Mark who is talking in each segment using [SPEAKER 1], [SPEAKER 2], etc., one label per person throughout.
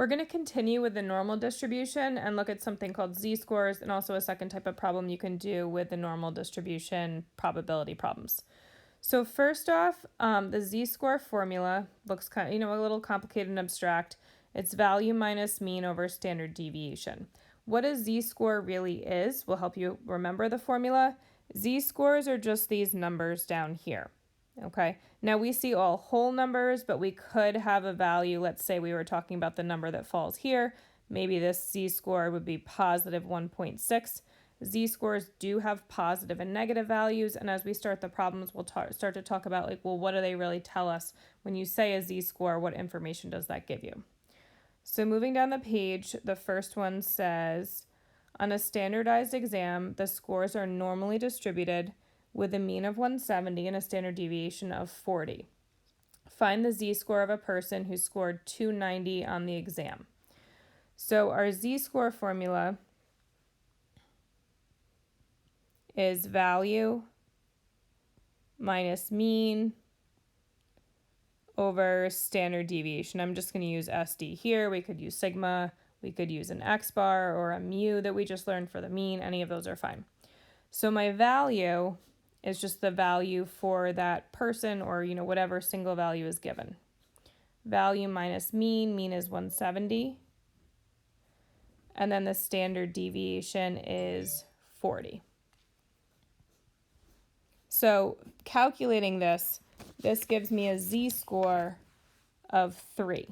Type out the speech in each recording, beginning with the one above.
[SPEAKER 1] We're going to continue with the normal distribution and look at something called z-scores and also a second type of problem you can do with the normal distribution probability problems. So first off, the z-score formula looks kind of, a little complicated and abstract. It's value minus mean over standard deviation. What a z-score really is will help you remember the formula. Z-scores are just these numbers down here. Okay, now we see all whole numbers, but we could have a value. Let's say we were talking about the number that falls here. Maybe this z-score would be positive 1.6. Z-scores do have positive and negative values, and as we start the problems, we'll start to talk about what do they really tell us? When you say a z-score, what information does that give you? So moving down the page, the first one says, on a standardized exam, the scores are normally distributed with a mean of 170 and a standard deviation of 40. Find the z-score of a person who scored 290 on the exam. So our z-score formula is value minus mean over standard deviation. I'm just going to use SD here. We could use sigma. We could use an x-bar or a mu that we just learned for the mean. Any of those are fine. So my value is just the value for that person or, whatever single value is given. Value minus mean is 170. And then the standard deviation is 40. So calculating this gives me a z-score of 3.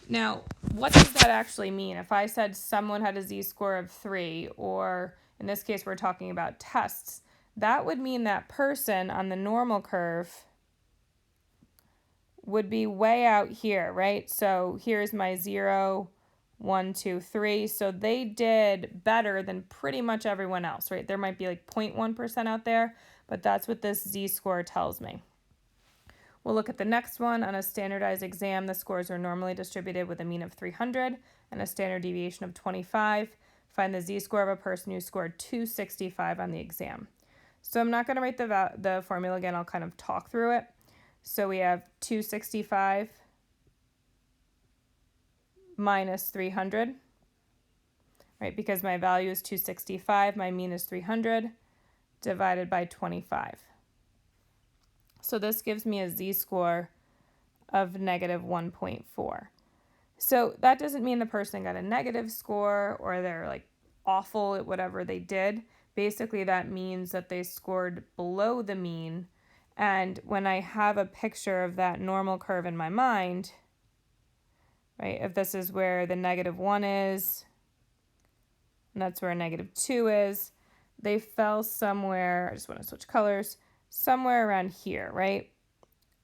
[SPEAKER 1] Now, what does that actually mean? If I said someone had a z-score of 3, or in this case we're talking about tests, that would mean that person on the normal curve would be way out here, right? So here's my 0, 1, 2, 3. So they did better than pretty much everyone else, right? There might be 0.1% out there, but that's what this z-score tells me. We'll look at the next one. On a standardized exam, the scores are normally distributed with a mean of 300 and a standard deviation of 25. Find the z-score of a person who scored 265 on the exam. So I'm not going to write the formula again. I'll kind of talk through it. So we have 265 minus 300, right? Because my value is 265, my mean is 300, divided by 25. So this gives me a z-score of negative 1.4. So that doesn't mean the person got a negative score or they're awful at whatever they did. Basically, that means that they scored below the mean. And when I have a picture of that normal curve in my mind, right, if this is where the negative 1 is, and that's where negative 2 is, they fell somewhere, I just want to switch colors, somewhere around here, right?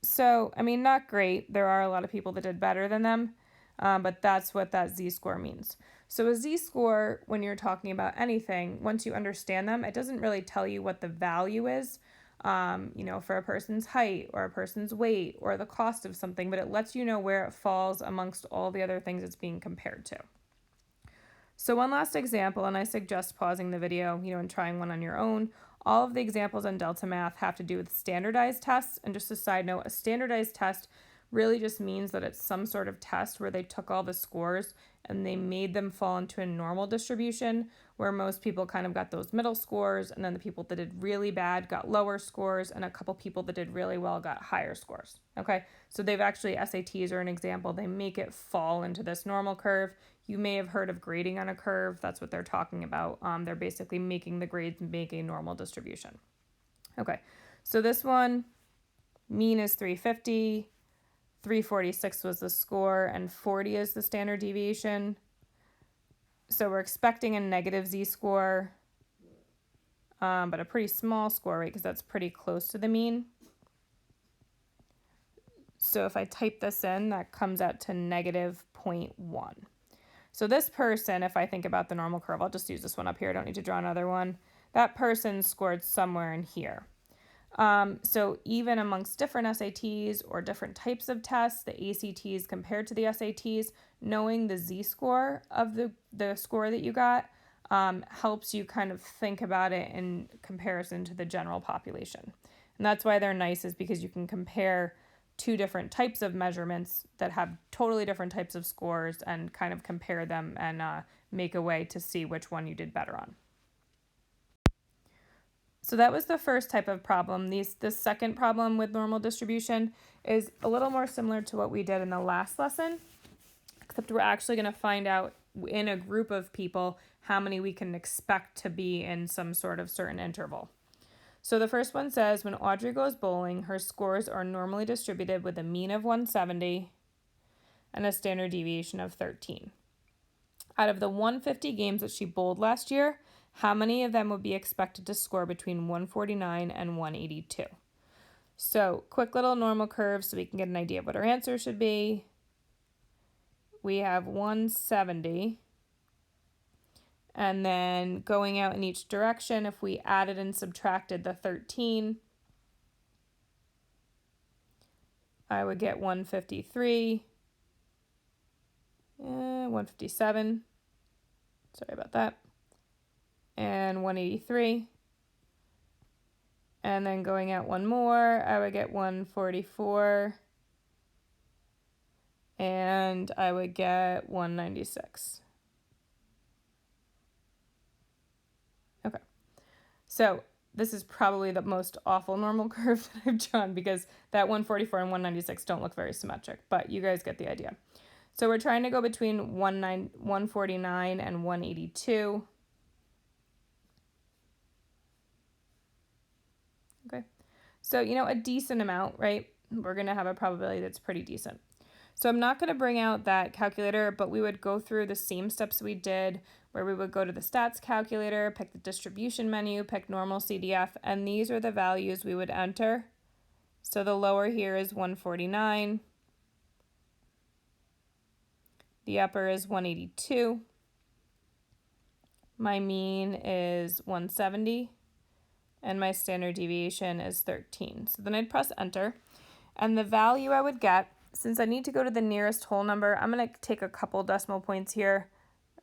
[SPEAKER 1] So, not great. There are a lot of people that did better than them, but that's what that z-score means. So a z-score, when you're talking about anything, once you understand them, it doesn't really tell you what the value is, for a person's height or a person's weight or the cost of something, but it lets you know where it falls amongst all the other things it's being compared to. So one last example, and I suggest pausing the video, and trying one on your own. All of the examples on Delta Math have to do with standardized tests. And just a side note, a standardized test really just means that it's some sort of test where they took all the scores and they made them fall into a normal distribution where most people kind of got those middle scores, and then the people that did really bad got lower scores, and a couple people that did really well got higher scores. Okay, so they've actually, SATs are an example, they make it fall into this normal curve. You may have heard of grading on a curve. That's what they're talking about. They're basically making the grades make a normal distribution. Okay, so this one, mean is 350, 346 was the score, and 40 is the standard deviation. So we're expecting a negative z-score, but a pretty small score, right? Because that's pretty close to the mean. So if I type this in, that comes out to negative 0.1. So this person, if I think about the normal curve, I'll just use this one up here. I don't need to draw another one. That person scored somewhere in here. So even amongst different SATs or different types of tests, the ACTs compared to the SATs, knowing the z-score of the score that you got helps you kind of think about it in comparison to the general population. And that's why they're nice, is because you can compare two different types of measurements that have totally different types of scores and kind of compare them and make a way to see which one you did better on. So that was the first type of problem. The second problem with normal distribution is a little more similar to what we did in the last lesson, except we're actually going to find out in a group of people how many we can expect to be in some sort of certain interval. So the first one says, when Audrey goes bowling, her scores are normally distributed with a mean of 170 and a standard deviation of 13. Out of the 150 games that she bowled last year, how many of them would be expected to score between 149 and 182? So quick little normal curve so we can get an idea of what our answer should be. We have 170. And then going out in each direction, if we added and subtracted the 13, I would get 153, 157, sorry about that, and 183. And then going out one more, I would get 144, and I would get 196. Okay, so this is probably the most awful normal curve that I've drawn because that 144 and 196 don't look very symmetric, but you guys get the idea. So we're trying to go between 149 and 182. Okay, so a decent amount, right? We're going to have a probability that's pretty decent. So I'm not going to bring out that calculator, but we would go through the same steps we did where we would go to the stats calculator, pick the distribution menu, pick normal CDF, and these are the values we would enter. So the lower here is 149. The upper is 182. My mean is 170. And my standard deviation is 13. So then I'd press enter. And the value I would get, since I need to go to the nearest whole number, I'm going to take a couple decimal points here.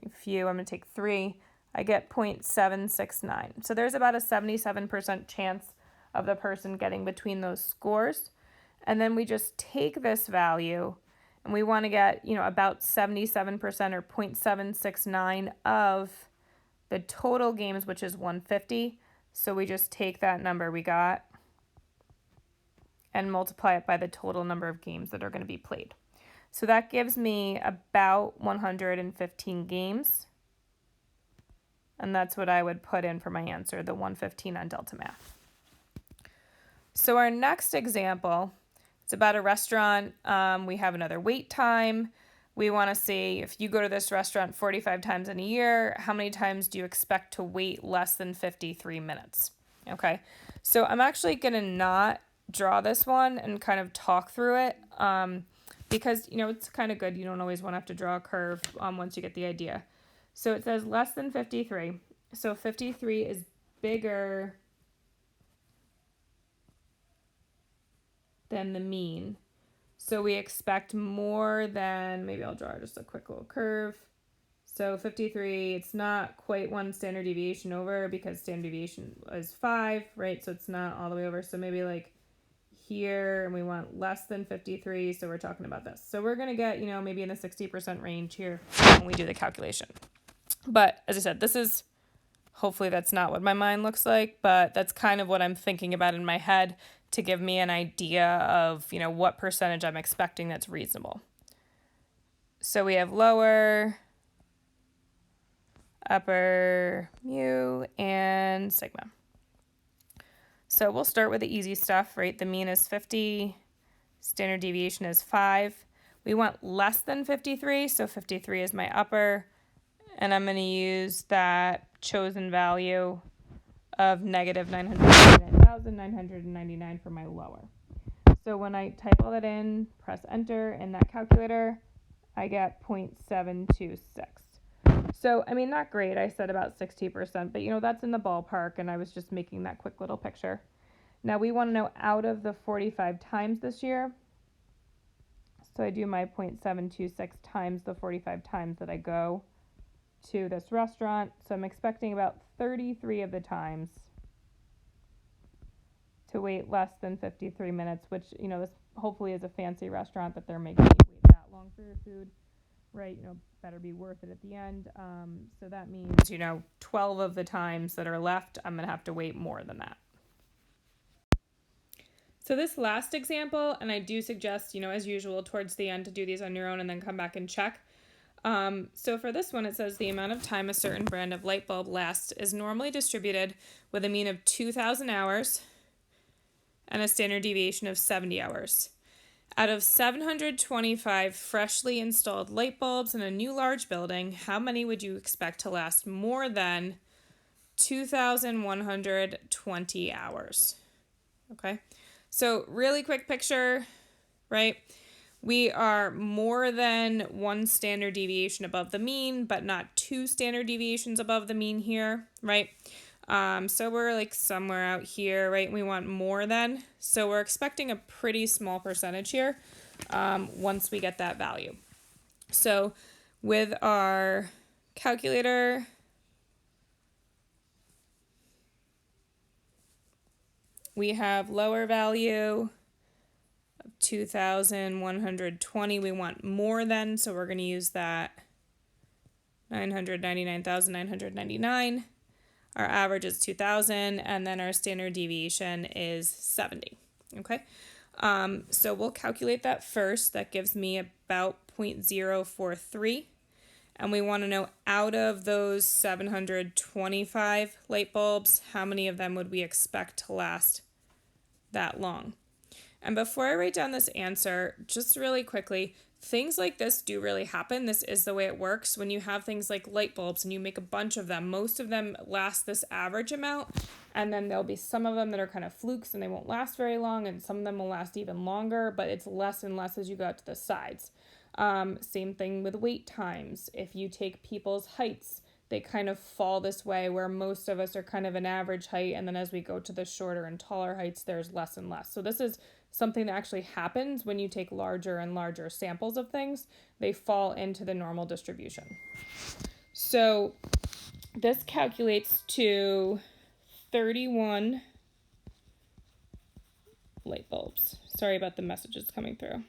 [SPEAKER 1] A few, I'm going to take 3. I get 0.769. So there's about a 77% chance of the person getting between those scores. And then we just take this value and we want to get, about 77% or 0.769 of the total games, which is 150. So we just take that number we got and multiply it by the total number of games that are going to be played. So that gives me about 115 games. And that's what I would put in for my answer, the 115 on Delta Math. So our next example, it's about a restaurant. We have another wait time. We want to see if you go to this restaurant 45 times in a year, how many times do you expect to wait less than 53 minutes? Okay, so I'm actually going to not draw this one and kind of talk through it because, it's kind of good. You don't always want to have to draw a curve once you get the idea. So it says less than 53. So 53 is bigger than the mean. So we expect more than, maybe I'll draw just a quick little curve. So 53, it's not quite one standard deviation over because standard deviation is 5, right? So it's not all the way over. So maybe like here, and we want less than 53, so we're talking about this. So we're going to get, maybe in the 60% range here when we do the calculation. But as I said, hopefully that's not what my mind looks like, but that's kind of what I'm thinking about in my head to give me an idea of, what percentage I'm expecting that's reasonable. So we have lower, upper, mu, and sigma. So we'll start with the easy stuff, right? The mean is 50, standard deviation is 5. We want less than 53, so 53 is my upper, and I'm going to use that chosen value of negative 999,999 for my lower. So when I type all that in, press enter in that calculator, I get 0.726. So, not great. I said about 60%, but that's in the ballpark, and I was just making that quick little picture. Now we want to know out of the 45 times this year. So I do my 0.726 times the 45 times that I go to this restaurant. So I'm expecting about 33 of the times to wait less than 53 minutes, which, this hopefully is a fancy restaurant that they're making you wait that long for your food, right? Better be worth it at the end. So that means, 12 of the times that are left, I'm going to have to wait more than that. So this last example, and I do suggest, as usual, towards the end to do these on your own and then come back and check. So for this one, it says the amount of time a certain brand of light bulb lasts is normally distributed with a mean of 2,000 hours and a standard deviation of 70 hours. Out of 725 freshly installed light bulbs in a new large building, how many would you expect to last more than 2,120 hours? Okay, so really quick picture, right? We are more than one standard deviation above the mean, but not 2 standard deviations above the mean here, right? So we're like somewhere out here, right? We want more than, so we're expecting a pretty small percentage here once we get that value. So with our calculator, we have lower value of 2,120. We want more than, so we're going to use that 999,999. Our average is 2,000, and then our standard deviation is 70. Okay, so we'll calculate that first. That gives me about 0.043. And we want to know, out of those 725 light bulbs, how many of them would we expect to last that long? And before I write down this answer, just really quickly, things like this do really happen. This is the way it works. When you have things like light bulbs and you make a bunch of them, most of them last this average amount, and then there'll be some of them that are kind of flukes and they won't last very long, and some of them will last even longer, but it's less and less as you go out to the sides. Same thing with wait times. If you take people's heights, they kind of fall this way, where most of us are kind of an average height, and then as we go to the shorter and taller heights, there's less and less. So this is something that actually happens when you take larger and larger samples of things. They fall into the normal distribution. So this calculates to 31 light bulbs. Sorry about the messages coming through.